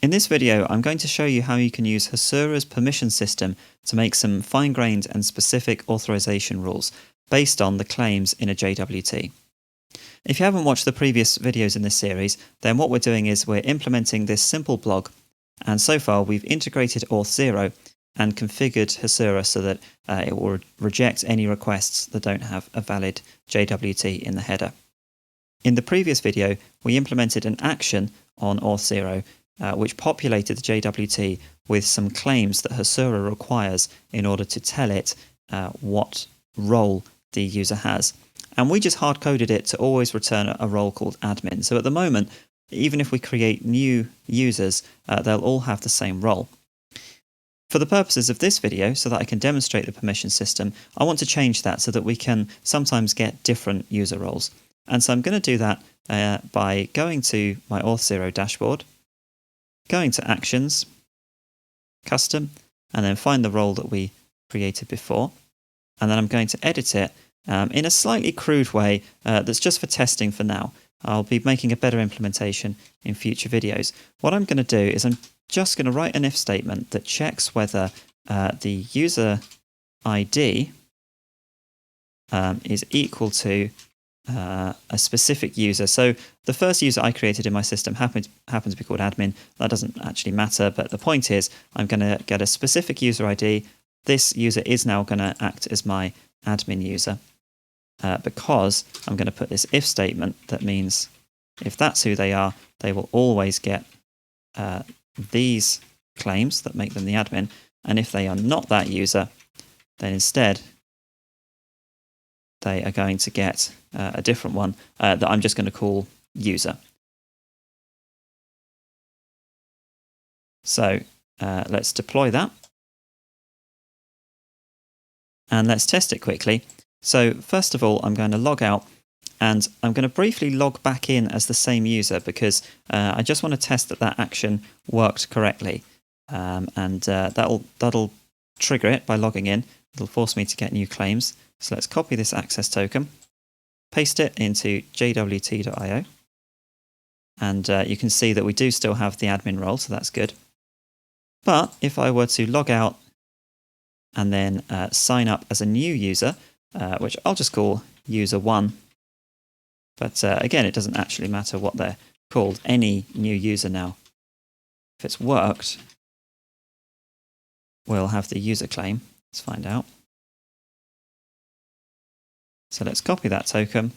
In this video, I'm going to show you how you can use Hasura's permission system to make some fine-grained and specific authorization rules based on the claims in a JWT. If you haven't watched the previous videos in this series, then what we're doing is we're implementing this simple blog, and so far we've integrated auth0 and configured Hasura so that it will reject any requests that don't have a valid JWT in the header. In the previous video, we implemented an action on auth0 which populated the JWT with some claims that Hasura requires in order to tell it what role the user has. And we just hard-coded it to always return a role called admin. So at the moment, even if we create new users, they'll all have the same role. For the purposes of this video, so that I can demonstrate the permission system, I want to change that so that we can sometimes get different user roles. And so I'm going to do that by going to my auth0 dashboard, going to Actions, Custom, and then find the role that we created before. And then I'm going to edit it in a slightly crude way that's just for testing for now. I'll be making a better implementation in future videos. What I'm going to do is I'm just going to write an if statement that checks whether the user ID is equal to a specific user. So the first user I created in my system happens to be called admin. That doesn't actually matter, but the point is I'm going to get a specific user ID. This user is now going to act as my admin user because I'm going to put this if statement that means if that's who they are, they will always get these claims that make them the admin. And if they are not that user, then instead they are going to get a different one that I'm just going to call user. So let's deploy that. And let's test it quickly. So first of all, I'm going to log out and I'm going to briefly log back in as the same user because I just want to test that that action worked correctly. That'll trigger it by logging in. It'll force me to get new claims. So let's copy this access token, paste it into jwt.io. And you can see that we do still have the admin role, so that's good. But if I were to log out and then sign up as a new user, which I'll just call user1, but again, it doesn't actually matter what they're called. Any new user now, if it's worked, we'll have the user claim. Let's find out. So let's copy that token.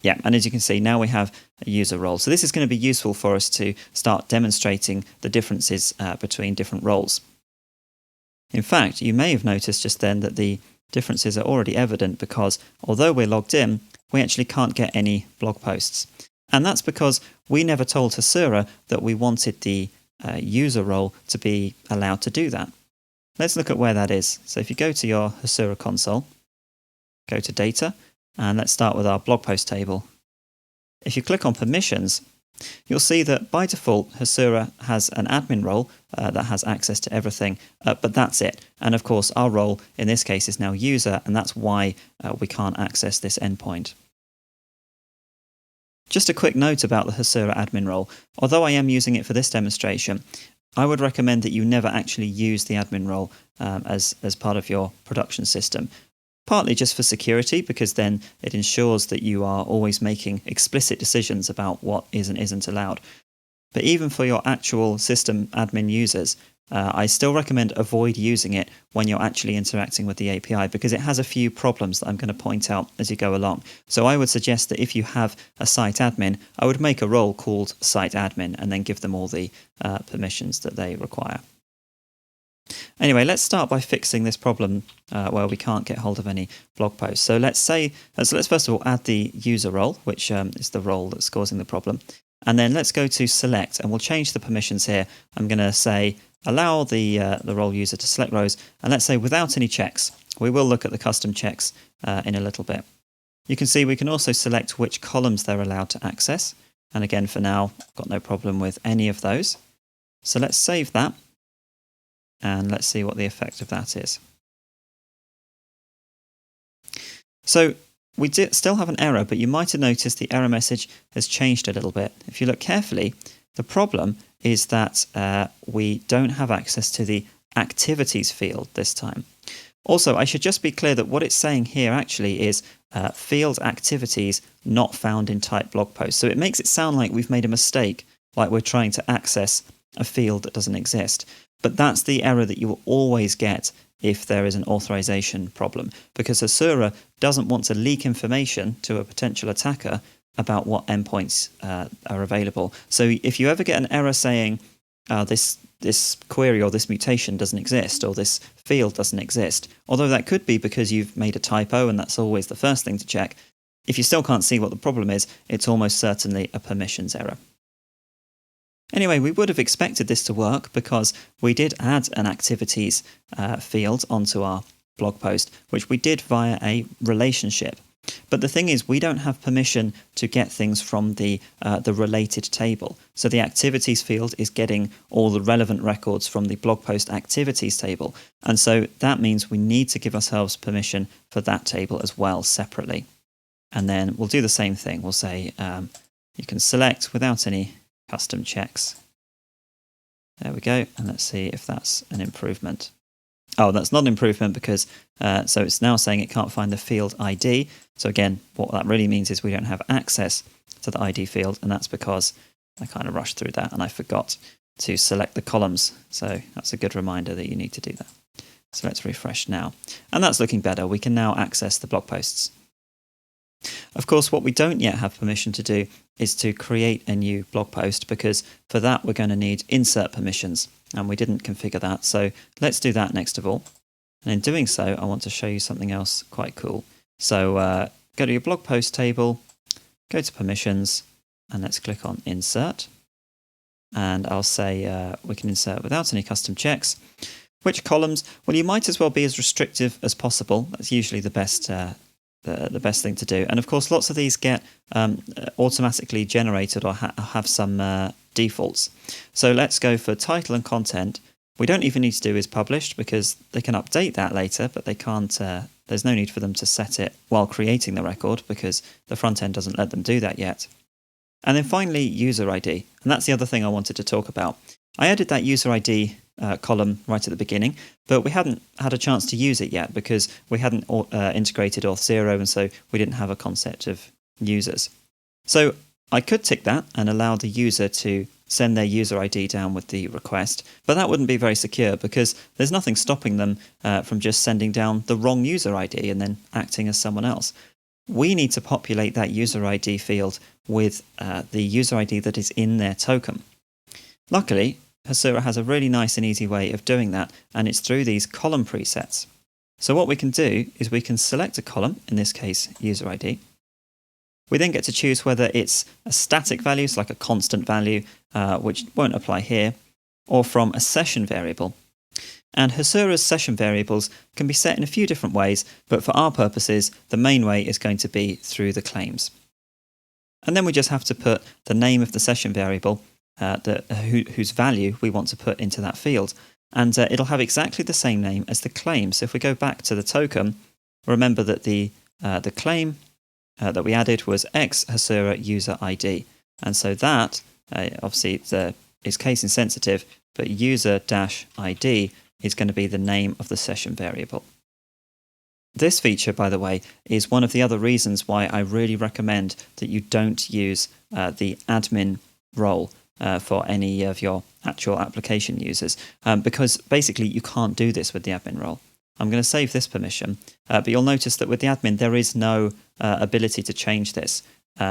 Yeah, and as you can see, now we have a user role. So this is going to be useful for us to start demonstrating the differences between different roles. In fact, you may have noticed just then that the differences are already evident because although we're logged in, we actually can't get any blog posts. And that's because we never told Hasura that we wanted the user role to be allowed to do that. Let's look at where that is. So if you go to your Hasura console, go to Data, and let's start with our blog post table. If you click on Permissions, you'll see that by default, Hasura has an admin role that has access to everything, but that's it. And of course, our role in this case is now user, and that's why we can't access this endpoint. Just a quick note about the Hasura admin role. Although I am using it for this demonstration, I would recommend that you never actually use the admin role as part of your production system. Partly just for security, because then it ensures that you are always making explicit decisions about what is and isn't allowed. But even for your actual system admin users, I still recommend avoid using it when you're actually interacting with the API because it has a few problems that I'm going to point out as you go along. So I would suggest that if you have a site admin, I would make a role called site admin and then give them all the permissions that they require. Anyway, let's start by fixing this problem where we can't get hold of any blog posts. So let's first of all add the user role, which is the role that's causing the problem. And then let's go to select and we'll change the permissions here. I'm going to say allow the role user to select rows, and let's say without any checks. We will look at the custom checks in a little bit. You can see we can also select which columns they're allowed to access. And again, for now, I've got no problem with any of those. So let's save that. And let's see what the effect of that is. So we still have an error, but you might have noticed the error message has changed a little bit. If you look carefully, the problem is that we don't have access to the activities field this time. Also, I should just be clear that what it's saying here actually is field activities not found in type blog post. So it makes it sound like we've made a mistake, like we're trying to access a field that doesn't exist. But that's the error that you will always get if there is an authorization problem, because Hasura doesn't want to leak information to a potential attacker about what endpoints are available. So if you ever get an error saying this query or this mutation doesn't exist, or this field doesn't exist, although that could be because you've made a typo and that's always the first thing to check, if you still can't see what the problem is, it's almost certainly a permissions error. Anyway, we would have expected this to work because we did add an activities field onto our blog post, which we did via a relationship. But the thing is, we don't have permission to get things from the related table. So the activities field is getting all the relevant records from the blog post activities table. And so that means we need to give ourselves permission for that table as well separately. And then we'll do the same thing. We'll say you can select without any custom checks. There we go. And let's see if that's an improvement. Oh, that's not an improvement because so it's now saying it can't find the field ID. So again, what that really means is we don't have access to the ID field, and that's because I kind of rushed through that and I forgot to select the columns. So that's a good reminder that you need to do that. So let's refresh now. And that's looking better. We can now access the blog posts. Of course, what we don't yet have permission to do is to create a new blog post, because for that we're going to need insert permissions, and we didn't configure that. So let's do that next of all. And in doing so, I want to show you something else quite cool. So go to your blog post table, go to permissions, and let's click on insert. And I'll say we can insert without any custom checks. Which columns? Well, you might as well be as restrictive as possible. That's usually the best thing to do. And of course, lots of these get automatically generated or have some defaults. So let's go for title and content. We don't even need to do is published, because they can update that later, but they can't. There's no need for them to set it while creating the record, because the front end doesn't let them do that yet. And then finally, user ID. And that's the other thing I wanted to talk about. I added that user ID column right at the beginning, but we hadn't had a chance to use it yet because we hadn't integrated auth0, and so we didn't have a concept of users. So I could tick that and allow the user to send their user ID down with the request, but that wouldn't be very secure because there's nothing stopping them from just sending down the wrong user ID and then acting as someone else. We need to populate that user ID field with the user ID that is in their token. Luckily, Hasura has a really nice and easy way of doing that, and it's through these column presets. So what we can do is we can select a column, in this case user ID. We then get to choose whether it's a static value, so like a constant value, which won't apply here, or from a session variable. And Hasura's session variables can be set in a few different ways, but for our purposes, the main way is going to be through the claims. And then we just have to put the name of the session variable, whose value we want to put into that field. And it'll have exactly the same name as the claim. So if we go back to the token, remember that the claim that we added was X Hasura user ID. And so that, obviously, is case insensitive, but user-ID is going to be the name of the session variable. This feature, by the way, is one of the other reasons why I really recommend that you don't use the admin role for any of your actual application users, because basically you can't do this with the admin role. I'm going to save this permission, but you'll notice that with the admin there is no ability to change this. So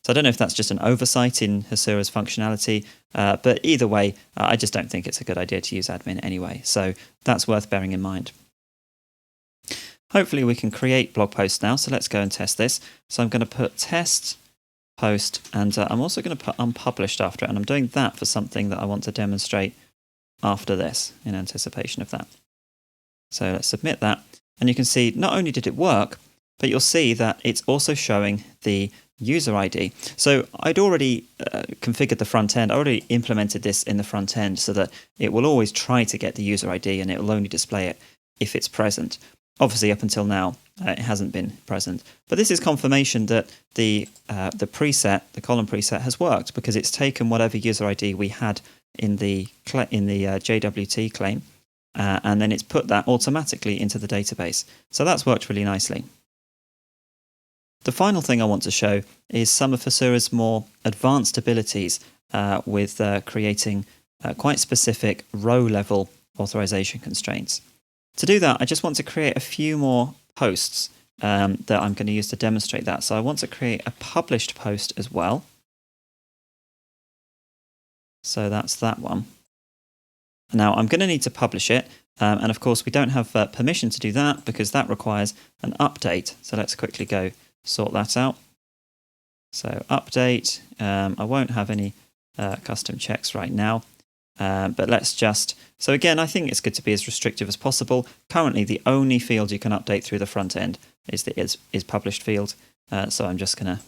I don't know if that's just an oversight in Hasura's functionality, but either way, I just don't think it's a good idea to use admin anyway. So that's worth bearing in mind. Hopefully we can create blog posts now, so let's go and test this. So I'm going to put test post, and I'm also going to put unpublished after it, and I'm doing that for something that I want to demonstrate after this in anticipation of that. So let's submit that, and you can see not only did it work, but you'll see that it's also showing the user ID. So I'd already configured the front end. I already implemented this in the front end so that it will always try to get the user ID and it will only display it if it's present. Obviously, up until now, it hasn't been present. But this is confirmation that the preset, the column preset, has worked, because it's taken whatever user ID we had in the JWT claim, and then it's put that automatically into the database. So that's worked really nicely. The final thing I want to show is some of Hasura's more advanced abilities with creating quite specific row-level authorization constraints. To do that, I just want to create a few more posts that I'm going to use to demonstrate that. So I want to create a published post as well. So that's that one. Now I'm going to need to publish it. And of course, we don't have permission to do that because that requires an update. So let's quickly go sort that out. So update, I won't have any custom checks right now. But let's just, so again, I think it's good to be as restrictive as possible. Currently, the only field you can update through the front end is the is published field. So I'm just going to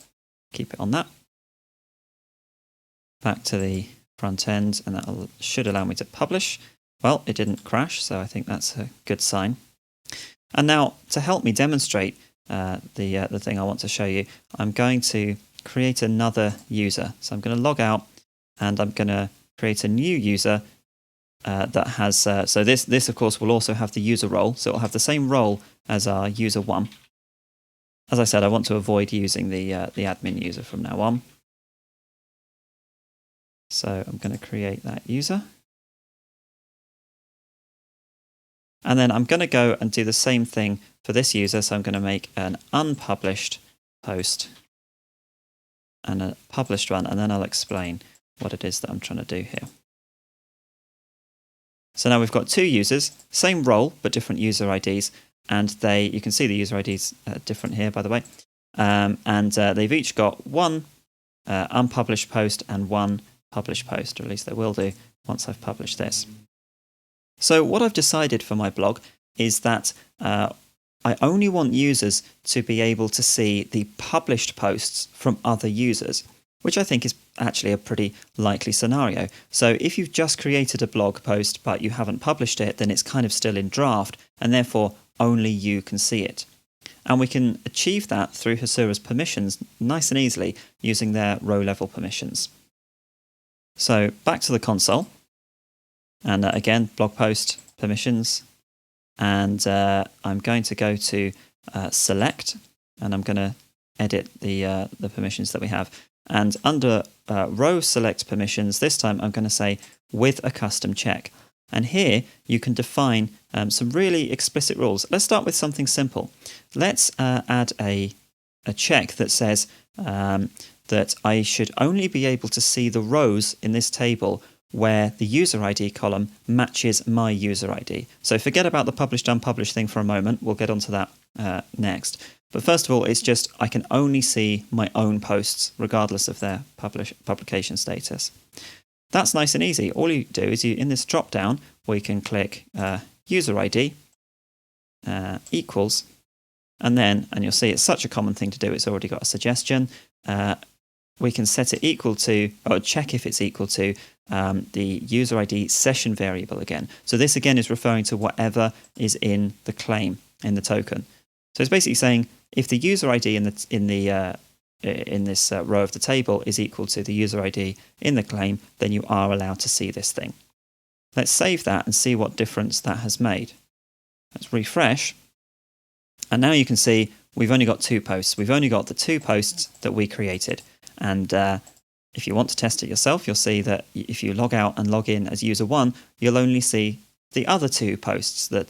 keep it on that. Back to the front end, and that should allow me to publish. Well, it didn't crash, so I think that's a good sign. And now, to help me demonstrate the thing I want to show you, I'm going to create another user. So I'm going to log out, and I'm going to create a new user that has, so this of course will also have the user role, so it'll have the same role as our user 1. As I said, I want to avoid using the admin user from now on. So I'm going to create that user. And then I'm going to go and do the same thing for this user, so I'm going to make an unpublished post and a published one, and then I'll explain what it is that I'm trying to do here. So now we've got two users, same role, but different user IDs, and you can see the user IDs different here, by the way, and they've each got one unpublished post and one published post, or at least they will do once I've published this. So what I've decided for my blog is that I only want users to be able to see the published posts from other users, which I think is actually a pretty likely scenario. So if you've just created a blog post but you haven't published it, then it's kind of still in draft, and therefore only you can see it. And we can achieve that through Hasura's permissions nice and easily using their row-level permissions. So back to the console, and again, blog post permissions, and I'm going to go to select, and I'm going to edit the permissions that we have. And under row select permissions, this time I'm going to say with a custom check. And here you can define some really explicit rules. Let's start with something simple. Let's add a check that says that I should only be able to see the rows in this table where the user ID column matches my user ID. So forget about the published unpublished thing for a moment. We'll get onto that next. But first of all, it's just I can only see my own posts regardless of their publication status. That's nice and easy. All you do is in this drop down, we can click user ID equals, and you'll see it's such a common thing to do. It's already got a suggestion. We can set it equal to, or check if it's equal to the user ID session variable again. So this again is referring to whatever is in the claim, in the token. So it's basically saying if the user ID in this row of the table is equal to the user ID in the claim, then you are allowed to see this thing. Let's save that and see what difference that has made. Let's refresh. And now you can see we've only got two posts. We've only got the two posts that we created. And if you want to test it yourself, you'll see that if you log out and log in as user 1, you'll only see the other two posts that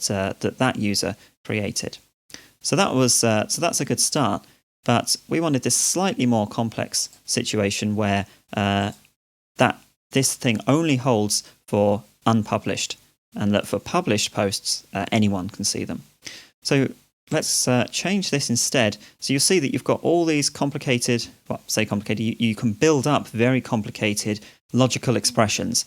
that user created. So that's a good start. But we wanted this slightly more complex situation where this thing only holds for unpublished, and that for published posts, anyone can see them. So let's change this instead. So you'll see that you've got all these complicated, well, say complicated, you can build up very complicated logical expressions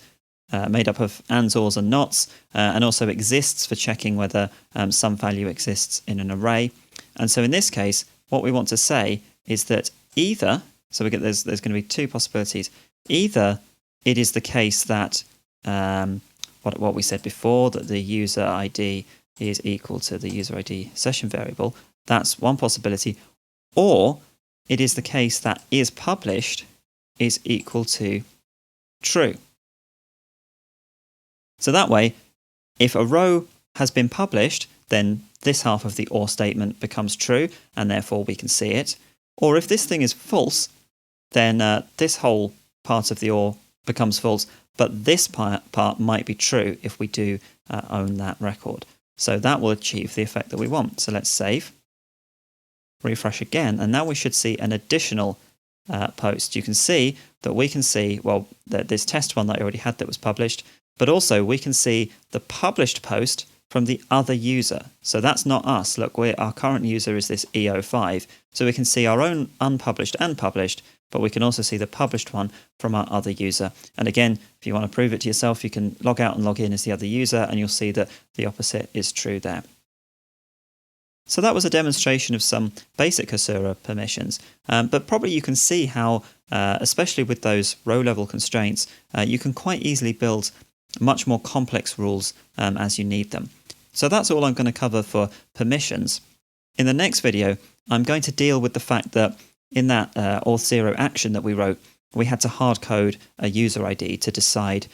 made up of ands, ors, and nots, and also exists for checking whether some value exists in an array. And so in this case, what we want to say is that either, so there's going to be two possibilities. Either it is the case that what we said before, that the user ID is equal to the user ID session variable. That's one possibility. Or it is the case that is published is equal to true. So that way, if a row has been published, then this half of the OR statement becomes true, and therefore we can see it. Or if this thing is false, then this whole part of the OR becomes false, but this part might be true if we do own that record. So that will achieve the effect that we want. So let's save, refresh again, and now we should see an additional post. You can see that we can see, well, this test one that I already had that was published, but also we can see the published post from the other user. So that's not us. Look, our current user is this EO5. So we can see our own unpublished and published, but we can also see the published one from our other user. And again, if you want to prove it to yourself, you can log out and log in as the other user, and you'll see that the opposite is true there. So that was a demonstration of some basic Hasura permissions, but probably you can see how, especially with those row-level constraints, you can quite easily build much more complex rules as you need them. So that's all I'm going to cover for permissions. In the next video, I'm going to deal with the fact that in that auth0 action that we wrote, we had to hard code a user ID to decide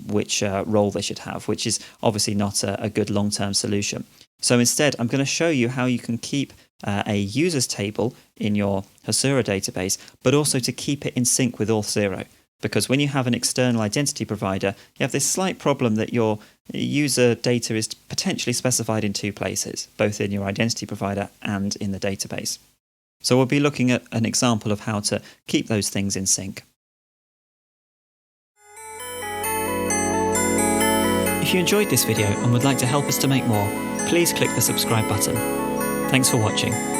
which role they should have, which is obviously not a good long-term solution. So instead, I'm going to show you how you can keep a users table in your Hasura database, but also to keep it in sync with auth0. Because when you have an external identity provider, you have this slight problem that your user data is potentially specified in two places, both in your identity provider and in the database. So we'll be looking at an example of how to keep those things in sync. If you enjoyed this video and would like to help us to make more, please click the subscribe button. Thanks for watching.